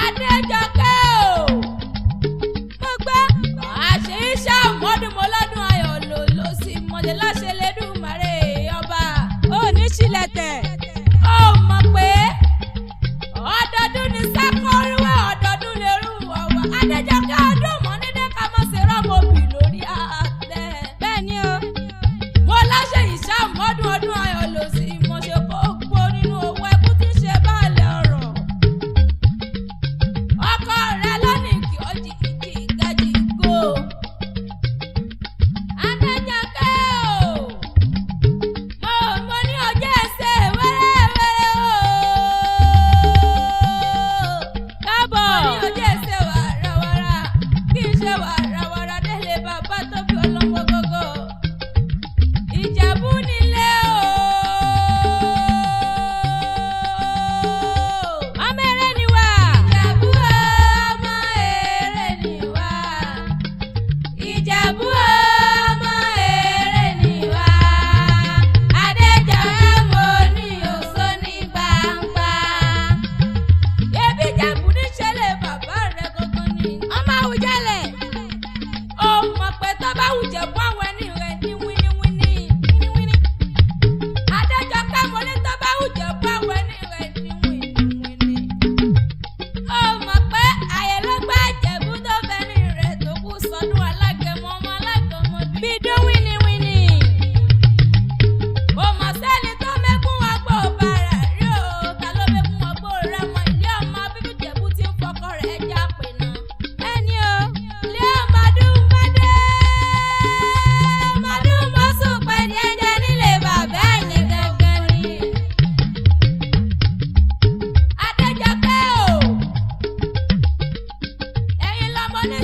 Adéjọkẹ́ o. Mo gbọ́. Àṣẹ iṣẹ́ ọmọdún mo lọ́dún ayọ̀ lò sí mọ̀lẹ́ láṣẹ lẹ́dùnmarè ọba. Ó ní sílẹ̀tẹ̀. Ó mọ̀ pé ọdọọdún ni sákọ́rúwé ọdọọdún lè rú ọ̀wà. Adéjọkẹ́ ọdún mọ́ nídé ká má ṣe rọ́mọbì lórí àtẹ. Bẹ́ẹ̀ ni o. Mo láṣẹ iṣẹ́ ọmọdún ọdún ayọ̀ lò sí mo ṣe kó gbó nínú owó ẹkú tí ń ṣe báàlẹ̀ ọ̀rọ̀. Ọkọ rẹ̀ lónìí kí ó jìkìjì gajì go. Adéjọkẹ́ o. Mo ní ọjọ́ ẹsẹ̀ wẹ́rẹ́wẹ́rẹ́ o. Káàbọ̀. Mo ní ọjọ́ ẹsẹ̀ wàràwàrà kí n ṣe wàràwàrà délé bàbá tó bí ọlọ́mọ gógó. Ìjẹ̀bú nílé o. Ọmọ eré ni wá. Ìjẹ̀bú ọmọ eré ni wá. Ìjẹ̀bú ọmọ eré ni wá. Adéjọkẹ́ mo ní òṣó ní gbangba. Ebi Ìjẹ̀bú ní ṣẹlẹ̀ bàbá rẹ̀ gangan ni. Ọmọ Àwùjalẹ̀. Ó mọ̀ pé tó bá wùjẹ̀bú àwọn ẹni rẹ̀ ní wíníwíní. Wíníwíní. Adéjọkẹ́ mo ní tó bá wùjẹ̀bú àwọn ẹni rẹ̀ ní wíníwíní. Ó mọ̀ pé àyè ló gbá Ìjẹ̀bú tó fẹ́ni rẹ̀ tó kú sọdún alágẹmọ ọmọ alágẹmọ bí dún wíníwíní. Ó mọ̀ sẹ́ni tó mẹ́kún wọn gbọ́ bàrà rí o. Ta ló mẹ́kún wọn gbọ́ rẹ̀ mọ́ ilé ọmọ bíbí Ìjẹ̀bú tí ń fọkọ rẹ̀ já pè náà. Ẹni o. Ilé ọmọ Adúmọdé. Mọ̀dúnmọ́sùn pẹ̀lú ẹ̀jẹ̀ nílé bàbá ẹ̀yìn gẹ́gẹ́ ni. Adéjọkẹ́ o. Ẹ̀yin lọmọ ní